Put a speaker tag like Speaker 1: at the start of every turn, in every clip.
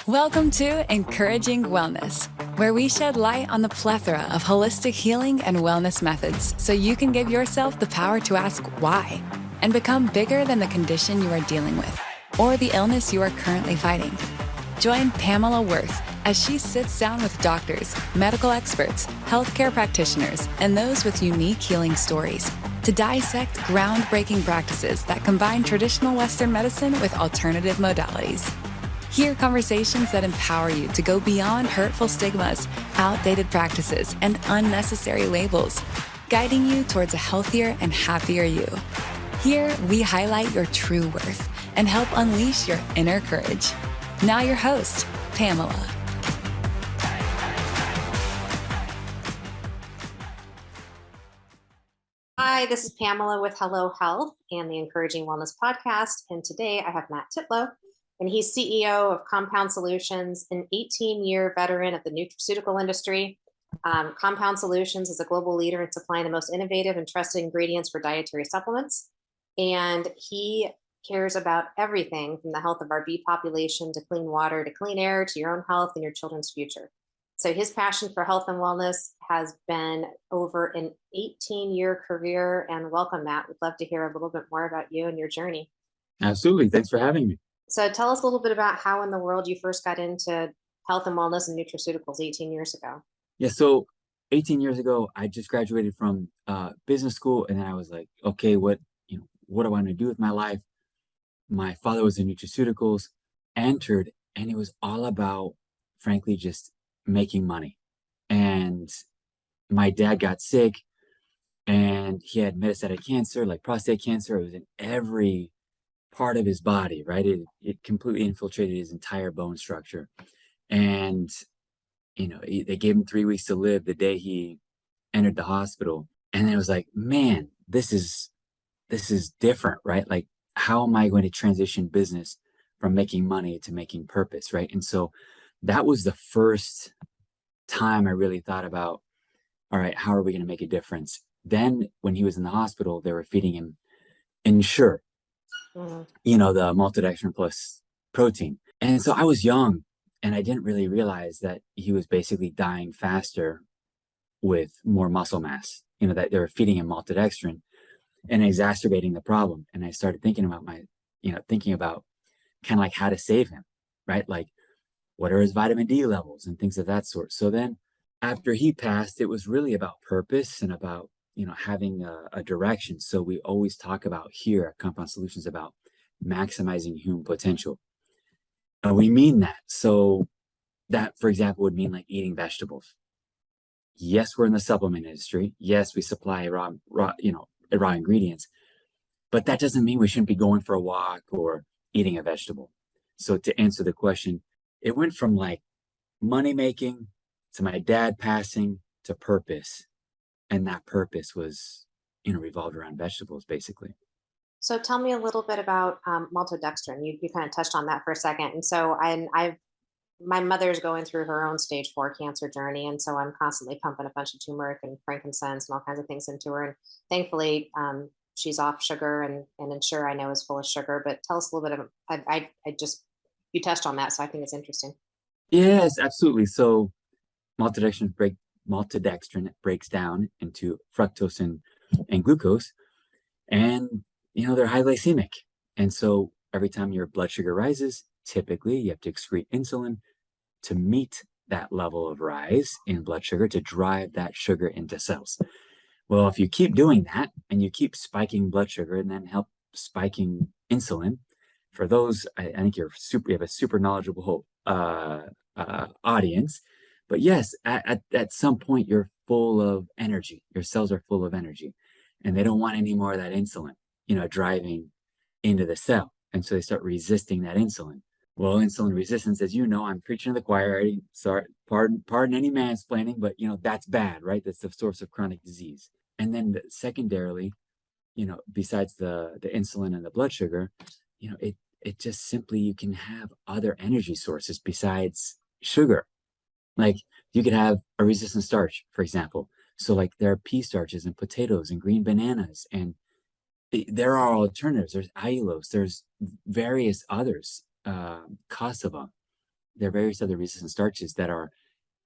Speaker 1: Welcome to Encouraging Wellness, where we shed light on the plethora of holistic healing and wellness methods so you can give yourself the power to ask why and become bigger than the condition you are dealing with or the illness you are currently fighting. Join Pamela Worth as she sits down with doctors, medical experts, healthcare practitioners, and those with unique healing stories to dissect groundbreaking practices that combine traditional Western medicine with alternative modalities. Hear conversations that empower you to go beyond hurtful stigmas, outdated practices, and unnecessary labels, guiding you towards a healthier and happier you. Here, we highlight your true worth and help unleash your inner courage. Now your host, Pamela.
Speaker 2: Hi, this is Pamela with Hello Health and the Encouraging Wellness Podcast. And today I have Matt Titlow, and he's CEO of Compound Solutions, an 18-year veteran of the nutraceutical industry. Compound Solutions is a global leader in supplying the most innovative and trusted ingredients for dietary supplements. And he cares about everything from the health of our bee population to clean water to clean air to your own health and your children's future. So his passion for health and wellness has been over an 18-year career. And welcome, Matt. We'd love to hear a little bit more about you and your journey.
Speaker 3: Absolutely. Thanks for having me.
Speaker 2: So tell us a little bit about how in the world you first got into health and wellness and nutraceuticals 18 years ago.
Speaker 3: Yeah. So 18 years ago, I just graduated from business school, and then I was like, okay, what do I want to do with my life? My father was in nutraceuticals, entered, and it was all about, frankly, just making money. And my dad got sick, and he had metastatic cancer, like prostate cancer. It was in every part of his body, right? It completely infiltrated his entire bone structure. And, they gave him 3 weeks to live the day he entered the hospital. And it was like, man, this is different, right? Like, how am I going to transition business from making money to making purpose, right? And so that was the first time I really thought about, all right, how are we going to make a difference? Then when he was in the hospital, they were feeding him Ensure, the maltodextrin plus protein. And so I was young, and I didn't really realize that he was basically dying faster with more muscle mass, that they were feeding him maltodextrin and exacerbating the problem. And I started thinking about kind of like how to save him, right? Like, what are his vitamin D levels and things of that sort. So then after he passed, it was really about purpose and about, having a direction. So we always talk about here at Compound Solutions about maximizing human potential. And we mean that. So that, for example, would mean like eating vegetables. Yes, we're in the supplement industry. Yes, we supply raw ingredients, but that doesn't mean we shouldn't be going for a walk or eating a vegetable. So to answer the question, it went from like money making to my dad passing to purpose. And that purpose was, revolved around vegetables, basically.
Speaker 2: So tell me a little bit about maltodextrin. You kind of touched on that for a second. And so my mother's going through her own stage 4 cancer journey. And so I'm constantly pumping a bunch of turmeric and frankincense and all kinds of things into her. And thankfully, she's off sugar and Ensure I know is full of sugar, but tell us a little bit of, you touched on that. So I think it's interesting.
Speaker 3: Yes, absolutely. So maltodextrin breaks down into fructose and glucose, and they're high glycemic. And so every time your blood sugar rises, typically you have to excrete insulin to meet that level of rise in blood sugar to drive that sugar into cells. Well, if you keep doing that and you keep spiking blood sugar and then help spiking insulin, for those, I think you have a super knowledgeable audience. But yes, at some point you're full of energy. Your cells are full of energy, and they don't want any more of that insulin, driving into the cell. And so they start resisting that insulin. Well, insulin resistance, as you know, I'm preaching to the choir. Sorry, pardon any mansplaining, but that's bad, right? That's the source of chronic disease. And then secondarily, besides the insulin and the blood sugar, it just simply, you can have other energy sources besides sugar. Like, you could have a resistant starch, for example. So like there are pea starches and potatoes and green bananas, and there are alternatives. There's allulose, there's various others, cassava. there are various other resistant starches that are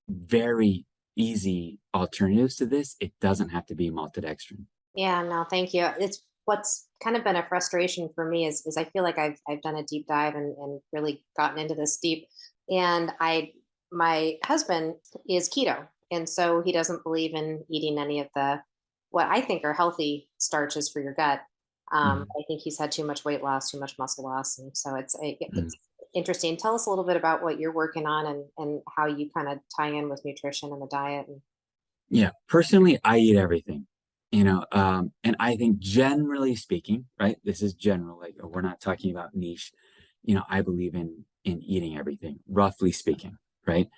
Speaker 3: very easy alternatives to this. It doesn't have to be maltodextrin.
Speaker 2: Yeah, no, thank you. It's what's kind of been a frustration for me is I feel like I've done a deep dive and really gotten into this deep. And my husband is keto. And so he doesn't believe in eating any of the what I think are healthy starches for your gut.
Speaker 3: Mhm.
Speaker 2: I think he's had too much weight loss, too much muscle loss. And so
Speaker 3: Mhm.
Speaker 2: it's interesting. Tell us a little bit about what you're working on and how you kind of tie in with nutrition and the diet. And
Speaker 3: Yeah, personally, I eat everything, and I think generally speaking, right? This is general, like we're not talking about niche. I believe in eating everything, roughly speaking, right?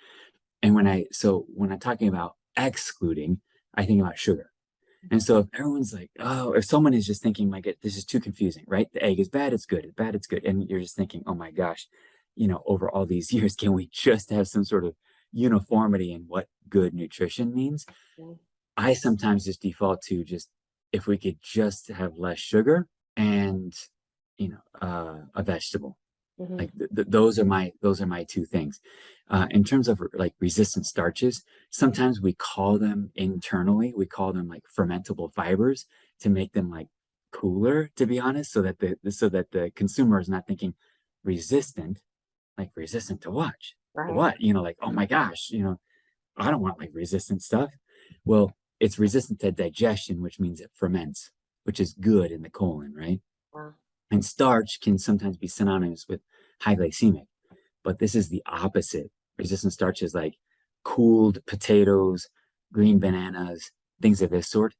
Speaker 3: And when I'm talking about excluding, I think about sugar. And so if everyone's like, oh, if someone is just thinking, my God, this is too confusing, right? The egg is bad, it's good, it's bad, it's good. And you're just thinking, oh my gosh, over all these years, can we just have some sort of uniformity in what good nutrition means? I sometimes just default to just if we could just have less sugar and a vegetable.
Speaker 2: Mhm.
Speaker 3: Like those are my two things. In terms of like resistant starches, sometimes we call them internally, we call them like fermentable fibers to make them like cooler, to be honest, so that the consumer is not thinking resistant, like resistant to
Speaker 2: Right.
Speaker 3: what, like, oh my gosh, I don't want like resistant stuff. Well, it's resistant to digestion, which means it ferments, which is good in the colon, right?
Speaker 2: Wow.
Speaker 3: And starch can sometimes be synonymous with high glycemic, but this is the opposite. Resistant starch is like cooled potatoes, green bananas, things of this sort.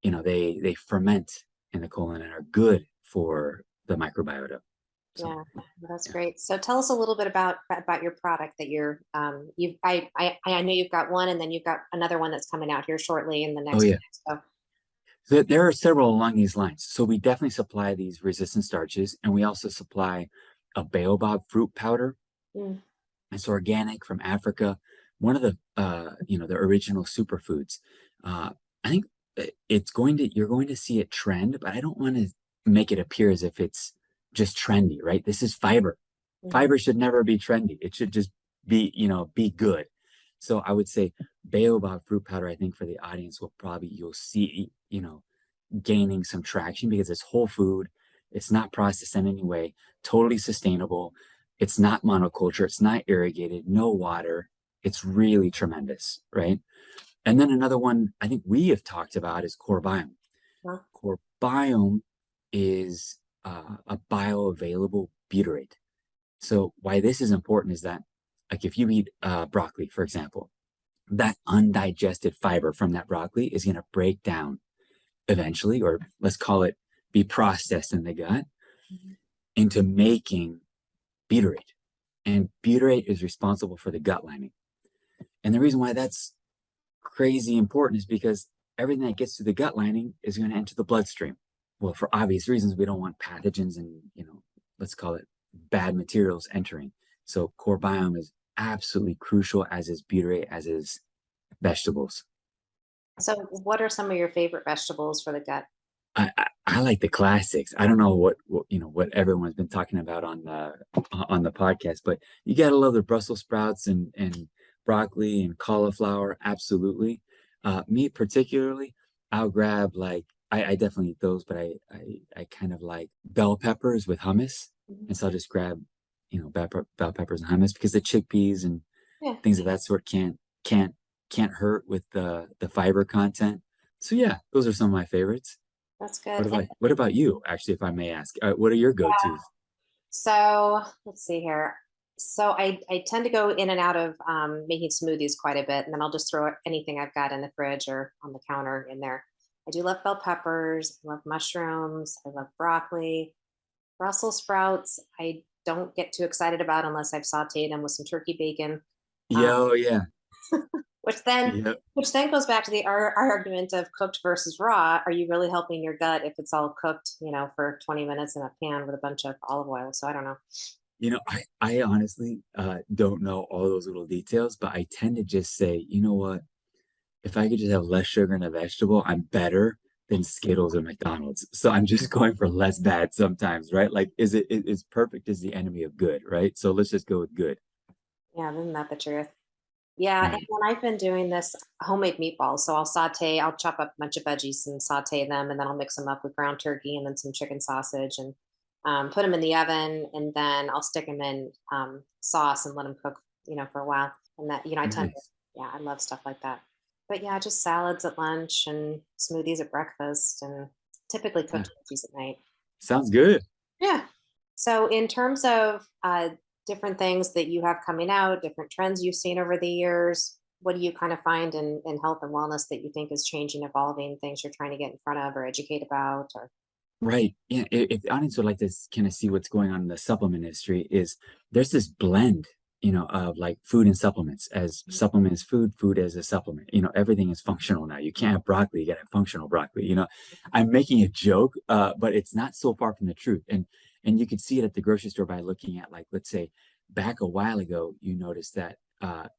Speaker 3: They ferment in the colon and are good for the microbiota. So
Speaker 2: Yeah, that's
Speaker 3: yeah.
Speaker 2: great. So tell us a little bit about your product that you've I know you've got one and then you've got another one that's coming out here shortly in the
Speaker 3: Oh
Speaker 2: next
Speaker 3: yeah.
Speaker 2: week. So
Speaker 3: So there are several along these lines. So we definitely supply these resistant starches, and we also supply a baobab fruit powder.
Speaker 2: mm,
Speaker 3: It's organic from Africa. One of the original superfoods. I think you're going to see it trend, but I don't want to make it appear as if it's just trendy, right? This is fiber.
Speaker 2: mhm.
Speaker 3: Fiber should never be trendy. It should just be good. So I would say baobab fruit powder, I think for the audience you'll see, gaining some traction because it's whole food. It's not processed in any way, totally sustainable. It's not monoculture. It's not irrigated, no water. It's really tremendous, right? And then another one I think we have talked about is CoreBiome.
Speaker 2: Well,
Speaker 3: CoreBiome is a bioavailable butyrate. So why this is important is that, like, if you eat broccoli, for example, that undigested fiber from that broccoli is going to break down eventually, or let's call it be processed in the gut
Speaker 2: mhm.
Speaker 3: into making butyrate. And butyrate is responsible for the gut lining. And the reason why that's crazy important is because everything that gets to the gut lining is going to enter the bloodstream. Well, for obvious reasons, we don't want pathogens and, let's call it bad materials entering. So core biome is absolutely crucial, as is butyrate, as is vegetables.
Speaker 2: So what are some of your favorite vegetables for the gut?
Speaker 3: I like the classics. I don't know what everyone's been talking about on the podcast, but you gotta love the Brussels sprouts and broccoli and cauliflower. Absolutely. Me particularly, I'll grab like I definitely eat those, but I kind of like bell peppers with hummus,
Speaker 2: Mhm.
Speaker 3: and so I'll just grab bell peppers and hummus because the chickpeas and
Speaker 2: Yeah,
Speaker 3: things of that sort can't can't hurt with the fiber content. So yeah, those are some of my favorites.
Speaker 2: that's good.
Speaker 3: What about you, actually, if I may ask? What are your go-tos?
Speaker 2: So let's see here. So I tend to go in and out of making smoothies quite a bit, and then I'll just throw anything I've got in the fridge or on the counter in there. I do love bell peppers. I love mushrooms. I love broccoli. Brussels sprouts. I don't get too excited about unless I've sautéed them with some turkey bacon. Uh,
Speaker 3: Yeah, oh yeah.
Speaker 2: which then
Speaker 3: Yeah.
Speaker 2: which then goes back to our argument of cooked versus raw. Are you really helping your gut if it's all cooked, for 20 minutes in a pan with a bunch of olive oil? So I don't know.
Speaker 3: I honestly don't know all those little details, but I tend to just say, you know what? If I could just have less sugar in a vegetable, I'm better than Skittles or McDonald's. So I'm just going for less bad sometimes, right? Like, is perfect is the enemy of good, right? So let's just go with good.
Speaker 2: Yeah, isn't that the truth? Yeah, and
Speaker 3: Right.
Speaker 2: when I've been doing this homemade meatballs, so I'll chop up a bunch of veggies and saute them, and then I'll mix them up with ground turkey and then some chicken sausage and put them in the oven, and then I'll stick them in sauce and let them cook, for a while. And that, I tend to,
Speaker 3: Nice.
Speaker 2: yeah, I love stuff like that. But yeah, just salads at lunch and smoothies at breakfast, and typically
Speaker 3: Yeah.
Speaker 2: cooked veggies at night.
Speaker 3: Sounds good.
Speaker 2: Yeah. So, in terms of different things that you have coming out, different trends you've seen over the years, what do you kind of find in health and wellness that you think is changing, evolving, things you're trying to get in front of or educate about? Or
Speaker 3: Right. Yeah. If the audience would like to kind of see what's going on in the supplement industry, is there's this blend, of like food and supplements. As supplement is food, food as a supplement. Everything is functional now. You can't have broccoli, you got to have functional broccoli. I'm making a joke, but it's not so far from the truth. And you could see it at the grocery store by looking at, like, let's say back a while ago, you noticed that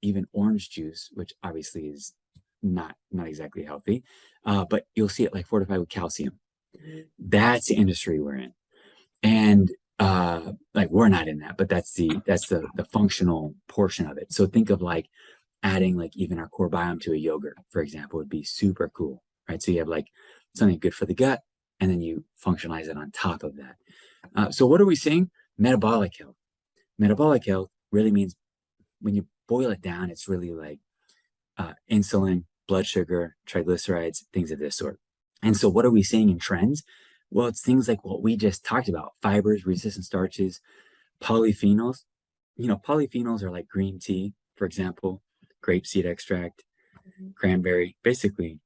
Speaker 3: even orange juice, which obviously is not exactly healthy, but you'll see it like fortified with calcium.
Speaker 2: Mhm.
Speaker 3: That's the industry we're in. And like, we're not in that, but that's the functional portion of it. So think of like adding like even our core biome to a yogurt, for example, would be super cool, right? So you have like something good for the gut, and then you functionalize it on top of that. So what are we seeing? Metabolic health. Metabolic health really means, when you boil it down, it's really like insulin, blood sugar, triglycerides, things of this sort. And so, what are we seeing in trends? Well, it's things like what we just talked about: fibers, resistant starches, polyphenols. Polyphenols are like green tea, for example, grapeseed extract,
Speaker 2: Mhm.
Speaker 3: cranberry, basically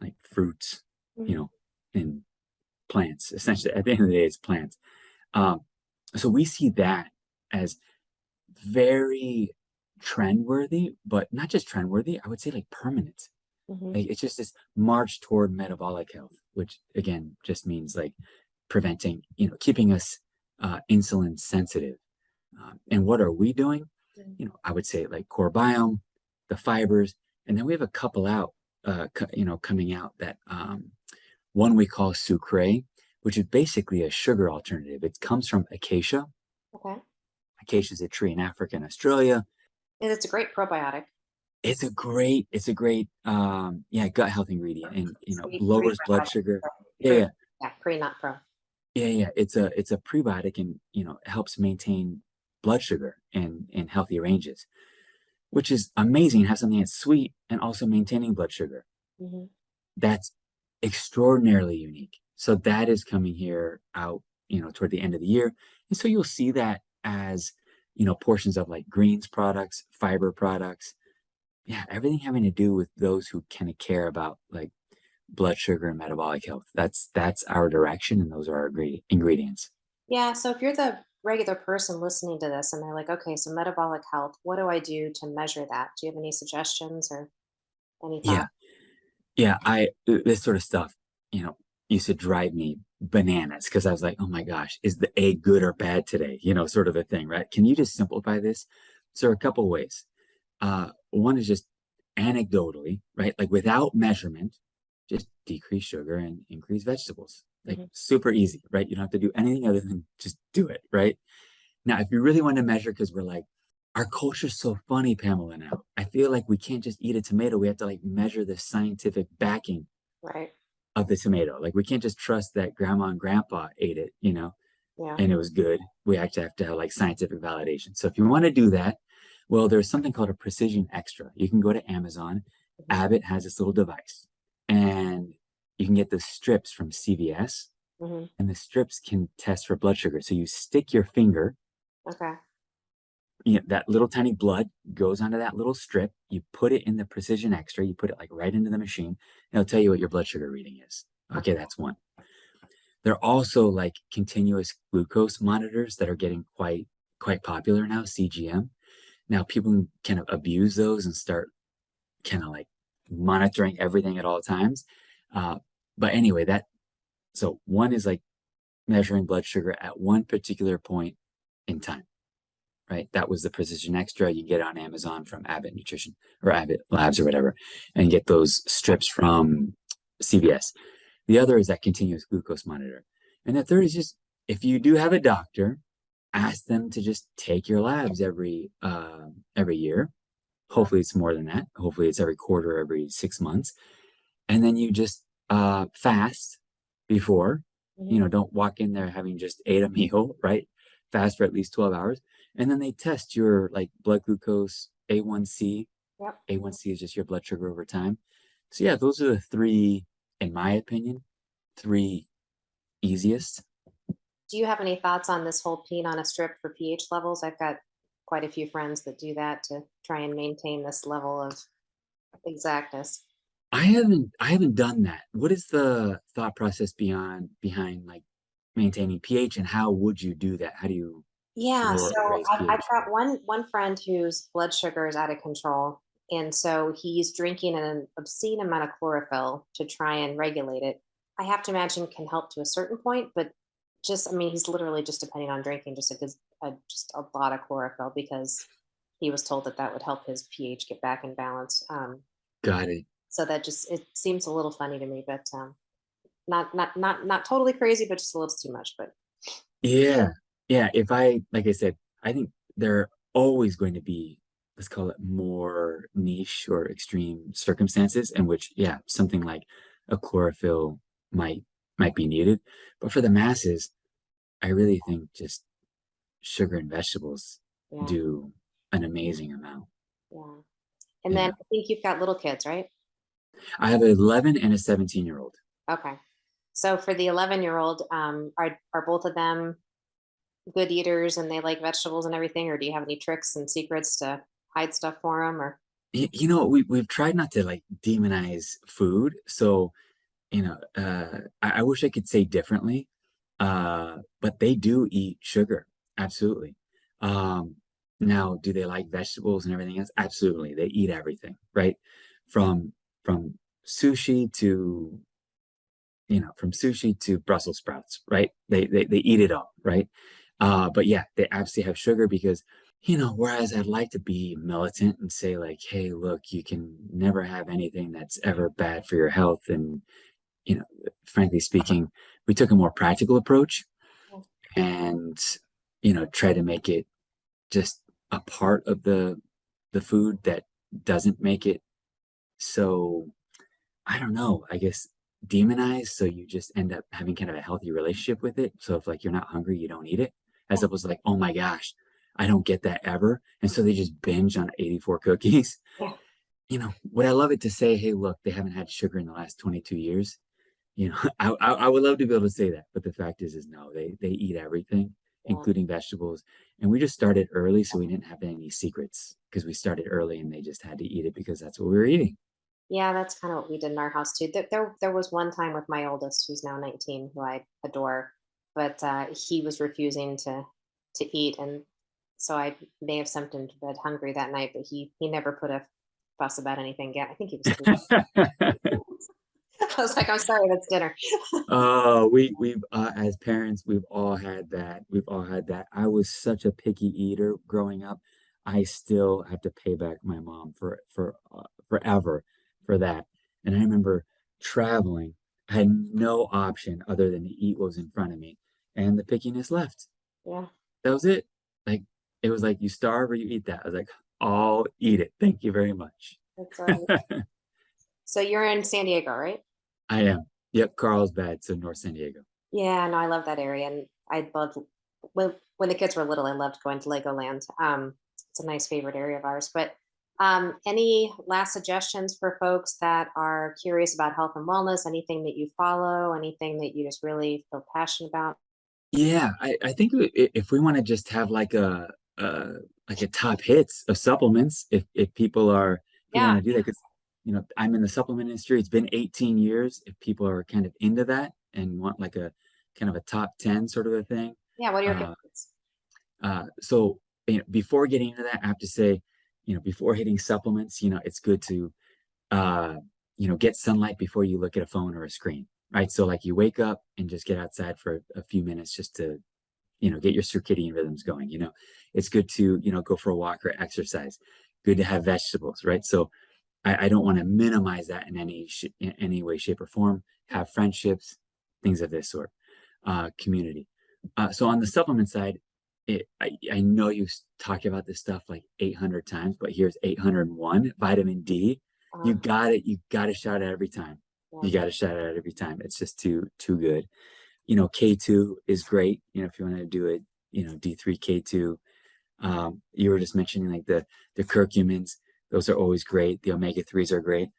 Speaker 3: like fruits, you
Speaker 2: Mhm.
Speaker 3: know, and plants. Essentially, at the end of the day, it's plants. Um, so we see that as very trendworthy, but not just trendworthy, I would say like permanent.
Speaker 2: Mhm.
Speaker 3: Like, it's just this march toward metabolic health, which again just means like preventing, keeping us insulin sensitive. And what are we doing?
Speaker 2: Mhm.
Speaker 3: I would say like core biome, the fibers, and then we have a couple out, coming out, that one we call sucre, which is basically a sugar alternative. It comes from acacia.
Speaker 2: Okay.
Speaker 3: Acacia is a tree in Africa and Australia.
Speaker 2: And it's a great probiotic.
Speaker 3: It's a great yeah, gut health ingredient, and
Speaker 2: Pre
Speaker 3: lowers blood sugar. Yeah,
Speaker 2: pre
Speaker 3: yeah,
Speaker 2: yeah, pre not pro.
Speaker 3: yeah, yeah. It's a prebiotic, and helps maintain blood sugar in healthy ranges, which is amazing. Have something that's sweet and also maintaining blood sugar.
Speaker 2: Mhm.
Speaker 3: That's extraordinarily unique. So that is coming here out, toward the end of the year. And so you'll see that as, portions of like greens products, fiber products. Yeah, everything having to do with those who kind of care about like blood sugar and metabolic health. That's our direction, and those are our ingredients.
Speaker 2: Yeah, so if you're the regular person listening to this and they're like, okay, so metabolic health, what do I do to measure that? Do you have any suggestions or any
Speaker 3: Yeah,
Speaker 2: thoughts?
Speaker 3: yeah. I This sort of stuff, used to drive me bananas, because I was like, oh my gosh, is the egg good or bad today? Sort of a thing, right? Can you just simplify this? So, a couple ways. One is just anecdotally, right? Like, without measurement, just decrease sugar and increase vegetables. Like,
Speaker 2: Mhm.
Speaker 3: super easy, right? You don't have to do anything other than just do it, right? Now, if you really want to measure, because we're like, our culture's so funny, Pamela, now. I feel like we can't just eat a tomato. We have to like measure the scientific backing
Speaker 2: Right.
Speaker 3: of the tomato. Like, we can't just trust that grandma and grandpa ate it,
Speaker 2: Yeah.
Speaker 3: and it was good. We actually have to have like scientific validation. So if you want to do that, well, there's something called a precision extra. You can go to Amazon.
Speaker 2: Mhm.
Speaker 3: Abbott has this little device, and you can get the strips from CVS,
Speaker 2: Mhm.
Speaker 3: and the strips can test for blood sugar. So you stick your finger,
Speaker 2: Okay.
Speaker 3: that little tiny blood goes onto that little strip. You put it in the precision extra. You put it like right into the machine, and it'll tell you what your blood sugar reading is. Okay,
Speaker 2: Okay.
Speaker 3: that's one. There are also like continuous glucose monitors that are getting quite popular now, CGM. Now people can abuse those and start kind of like monitoring everything at all times. Uh, but anyway, so one is like measuring blood sugar at one particular point in time, right? That was the Precision Extra. You get it on Amazon from Abbott Nutrition or Abbott Labs or whatever, and get those strips from CVS. The other is that continuous glucose monitor. And the third is just, if you do have a doctor, ask them to just take your labs every year. Hopefully it's more than that. Hopefully it's every quarter, every 6 months. And then you just fast before,
Speaker 2: Mhm.
Speaker 3: don't walk in there having just ate a meal, right? Fast for at least 12 hours. And then they test your like blood glucose, A1C.
Speaker 2: Yep.
Speaker 3: A1C is just your blood sugar over time. So yeah, those are the three, in my opinion, three easiest.
Speaker 2: Do you have any thoughts on this whole peeing on a strip for pH levels? I've got quite a few friends that do that to try and maintain this level of exactness.
Speaker 3: I haven't done that. What is the thought process behind like maintaining pH, and how would you do that? How do you
Speaker 2: Yeah,
Speaker 3: lower or
Speaker 2: so
Speaker 3: raise
Speaker 2: I've
Speaker 3: pH?
Speaker 2: got one friend whose blood sugar is out of control, and so he's drinking an obscene amount of chlorophyll to try and regulate it. I have to imagine can help to a certain point, but just I mean, he's literally just depending on drinking just a lot of chlorophyll because he was told that that would help his pH get back in balance.
Speaker 3: Got it.
Speaker 2: So that just it seems a little funny to me, but not totally crazy, but just a little too much. But
Speaker 3: Yeah. Yeah. Like I said, I think there are always going to be, let's call it more niche or extreme circumstances in which, yeah, something like a chlorophyll might might be needed. But for the masses, I really think just sugar and vegetables
Speaker 2: yeah,
Speaker 3: do an amazing amount.
Speaker 2: yeah. And then
Speaker 3: Yeah.
Speaker 2: I think you've got little kids, right?
Speaker 3: I have an 11 and a 17-year-old.
Speaker 2: Okay. So for the 11-year-old, are both of them good eaters and they like vegetables and everything, or do you have any tricks and secrets to hide stuff for them? Or
Speaker 3: We've tried not to like demonize food. So, I wish I could say differently. But they do eat sugar. Absolutely. Um, Now, do they like vegetables and everything else? Absolutely. They eat everything, right? From from sushi to, from sushi to Brussels sprouts, right? They eat it all, right? But yeah, they absolutely have sugar because, whereas I'd like to be militant and say like, hey, look, you can never have anything that's ever bad for your health. And, you know, frankly speaking, we took a more practical approach and, try to make it just a part of the food that doesn't make it so, I don't know, I guess demonized. So you just end up having kind of a healthy relationship with it. So if like you're not hungry, you don't eat it. As opposed to like, oh my gosh, I don't get that ever. And so they just binge on 84 cookies.
Speaker 2: yeah,
Speaker 3: Would I love it to say, hey, look, they haven't had sugar in the last 22 years? I would love to be able to say that, but the fact is no, they eat everything,
Speaker 2: yeah,
Speaker 3: including vegetables. And we just started early, so we didn't have any secrets because we started early and they just had to eat it because that's what we were eating.
Speaker 2: yeah. That's kind of what we did in our house too. There was one time with my oldest, who's now 19, who I adore, but he was refusing to eat, and so I may have sent him to bed hungry that night. But he never put a fuss about anything again. I think he was 3. I was like, I'm sorry, that's dinner.
Speaker 3: We've as parents, we've all had that. We've all had that. I was such a picky eater growing up. I still have to pay back my mom for forever for that. And I remember traveling. I had no option other than to eat what was in front of me, and the pickiness left.
Speaker 2: Yeah,
Speaker 3: That was it. Like it was like you starve or you eat that. I was like, I'll eat it. Thank you very much.
Speaker 2: that's so you're in San Diego, right?
Speaker 3: I am. Yep, Carlsbad, so North San Diego.
Speaker 2: Yeah, no, I love that area, and I loved when the kids were little. I loved going to Legoland. It's a nice favorite area of ours. But any last suggestions for folks that are curious about health and wellness? Anything that you follow? Anything that you just really feel passionate about?
Speaker 3: Yeah, I think if we want to just have uh like a top hits of supplements, if people
Speaker 2: Yeah,
Speaker 3: want to do that, because I'm in the supplement industry. It's been 18 years. If people are kind of into that and want like a kind of a top 10 sort of a thing,
Speaker 2: yeah. What are your
Speaker 3: uh,
Speaker 2: favorites?
Speaker 3: so before getting into that, I have to say, before hitting supplements, it's good to uh, get sunlight before you look at a phone or a screen, right? So like you wake up and just get outside for a few minutes just to get your circadian rhythms going. It's good to go for a walk or exercise. Good to have vegetables, right? So I don't want to minimize that in any way, shape, or form. Have friendships, things of this sort. Community. So on the supplement side, I know you've talked about this stuff like 800 times, but here's 801. Vitamin D.
Speaker 2: Uh,
Speaker 3: You got to shout it every time.
Speaker 2: yeah.
Speaker 3: You got to shout it out every time. It's just too good. K2 is great. If you want to do it, D3, K2. You were just mentioning like the curcumins. Those are always great. The omega-3s are great.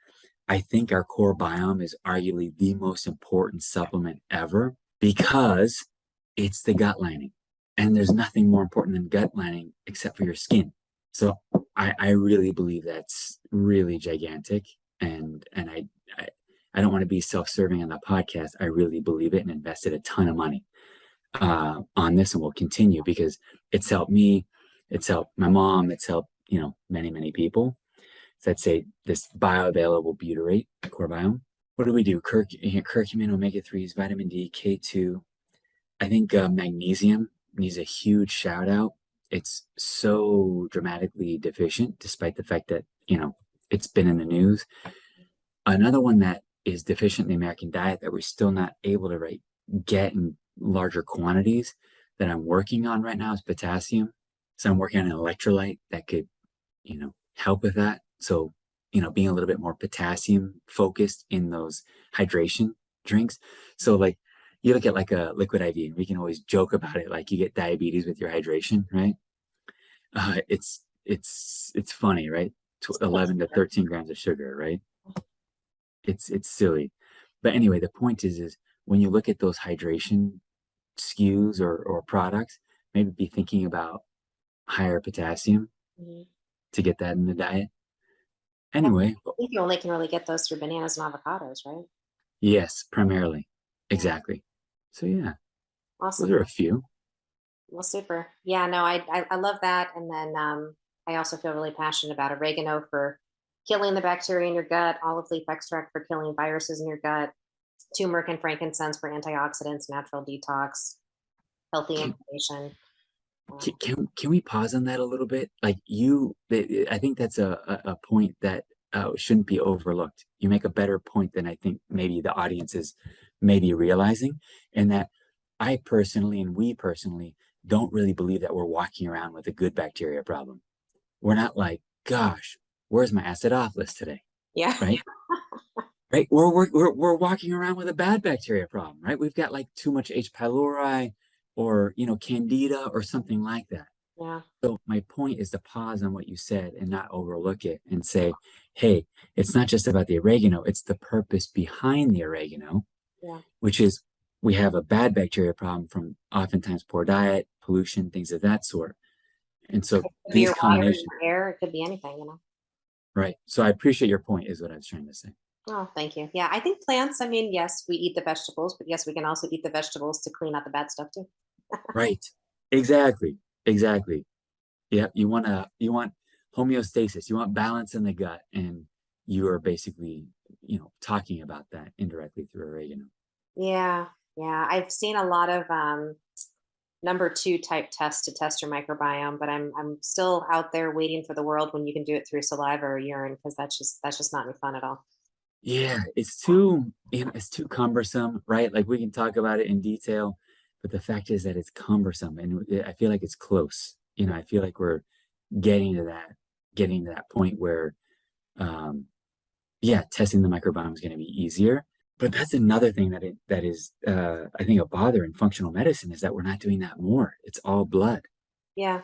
Speaker 3: I think our core biome is arguably the most important supplement ever because it's the gut lining. And there's nothing more important than gut lining except for your skin. So I really believe that's really gigantic. And I don't want to be self-serving on the podcast. I really believe it and invested a ton of money on this and will continue because it's helped me, it's helped my mom, it's helped, many, many people. So I'd say this bioavailable butyrate, CoreBiome. What do we do? Curcumin, omega-3s, vitamin D, K2. I think magnesium needs a huge shout out. It's so dramatically deficient, despite the fact that, it's been in the news. Another one that is deficient in the American diet that we're still not able to get in larger quantities that I'm working on right now is potassium. So I'm working on an electrolyte that could, help with that. So, being a little bit more potassium focused in those hydration drinks. So like you look at like a liquid IV and we can always joke about it. Like you get diabetes with your hydration, right? It's funny, right? 11 to 13 grams of sugar, right? It's silly. But anyway, the point is when you look at those hydration SKUs or products, maybe be thinking about higher potassium
Speaker 2: Mhm.
Speaker 3: to get that in the diet.
Speaker 2: Yeah,
Speaker 3: Anyway,
Speaker 2: I think you only can really get those through bananas and avocados, right?
Speaker 3: yes, primarily.
Speaker 2: Yeah.
Speaker 3: Exactly. So yeah, those
Speaker 2: Awesome.
Speaker 3: are a few.
Speaker 2: Well, super. Yeah, no, I love that. And then I also feel really passionate about oregano for killing the bacteria in your gut, olive leaf extract for killing viruses in your gut, turmeric and frankincense for antioxidants, natural detox, healthy
Speaker 3: Can,
Speaker 2: inflammation.
Speaker 3: can we pause on that a little bit? Like I think that's a point that shouldn't be overlooked. You make a better point than I think maybe the audience is maybe realizing, and that I personally and we personally don't really believe that we're walking around with a good bacteria problem. We're not like, gosh, where's my acid off list today?
Speaker 2: Yeah.
Speaker 3: Right? Right? We're walking around with a bad bacteria problem, right? We've got like too much H. pylori or, candida or something like that.
Speaker 2: Yeah.
Speaker 3: So my point is to pause on what you said and not overlook it and say, hey, it's not just about the oregano, it's the purpose behind the oregano,
Speaker 2: Yeah.
Speaker 3: which is we have a bad bacteria problem from oftentimes poor diet, pollution, things of that sort. And so
Speaker 2: It could be
Speaker 3: these
Speaker 2: your water,
Speaker 3: combinations,
Speaker 2: your air, it could be anything.
Speaker 3: right? So I appreciate your point, is what I was trying to say.
Speaker 2: Oh, thank you. Yeah, I think plants, I mean, yes, we eat the vegetables, but yes, we can also eat the vegetables to clean out the bad stuff too.
Speaker 3: Right. Exactly. Exactly. Yeah. You want homeostasis. You want balance in the gut. And you are basically, talking about that indirectly through oregano.
Speaker 2: Yeah. Yeah. I've seen a lot of number two type tests to test your microbiome, but I'm still out there waiting for the world when you can do it through saliva or urine because that's just not any fun at all.
Speaker 3: Yeah, it's too cumbersome, right? Like we can talk about it in detail, but the fact is that it's cumbersome and I feel like it's close. I feel like we're getting to that, getting to that point where um yeah, testing the microbiome is going to be easier. But that's another thing that is I think a bother in functional medicine is that we're not doing that more. It's all blood.
Speaker 2: Yeah.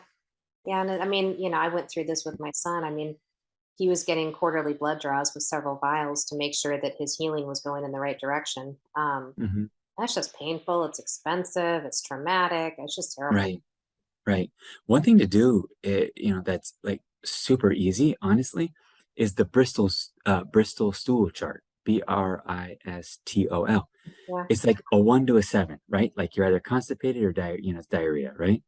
Speaker 2: Yeah. And I mean, I went through this with my son. I mean, he was getting quarterly blood draws with several vials to make sure that his healing was going in the right direction.
Speaker 3: Hmm.
Speaker 2: That's just painful. It's expensive. It's traumatic. It's just terrible.
Speaker 3: Right, right. One thing to do, that's like super easy, honestly, is the Bristol stool chart, Bristol.
Speaker 2: Yeah.
Speaker 3: It's like a 1 to a 7, right? Like you're either constipated or it's diarrhea, right?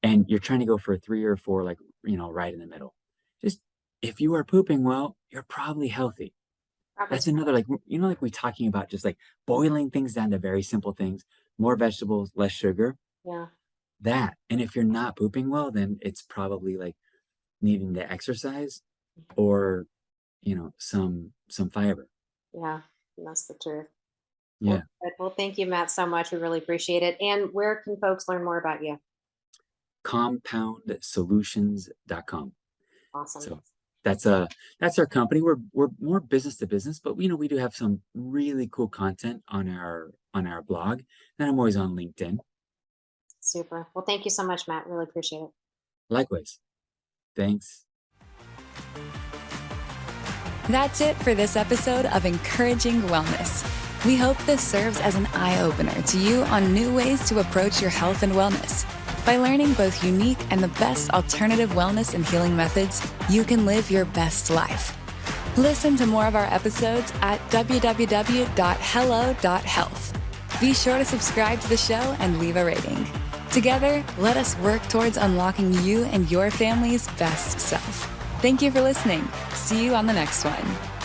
Speaker 3: And you're trying to go for a 3 or 4, like, right in the middle. Just if you are pooping well, you're probably healthy.
Speaker 2: Probably.
Speaker 3: That's another, like, like we're talking about just like boiling things down to very simple things, more vegetables, less sugar,
Speaker 2: Yeah.
Speaker 3: that. And if you're not pooping well, then it's probably like needing to exercise or, some fiber.
Speaker 2: Yeah. That's the truth. Well,
Speaker 3: Yeah.
Speaker 2: good. Well, thank you, Matt, so much. We really appreciate it. And where can folks learn more about you?
Speaker 3: compoundsolutions.com.
Speaker 2: Awesome.
Speaker 3: So that's our company. We're more business to business, but we do have some really cool content on our blog, and I'm always on LinkedIn.
Speaker 2: Super. Well, thank you so much, Matt. Really appreciate it.
Speaker 3: Likewise. Thanks.
Speaker 1: That's it for this episode of Encouraging Wellness. We hope this serves as an eye-opener to you on new ways to approach your health and wellness. By learning both unique and the best alternative wellness and healing methods, you can live your best life. Listen to more of our episodes at www.hello.health. Be sure to subscribe to the show and leave a rating. Together, let us work towards unlocking you and your family's best self. Thank you for listening. See you on the next one.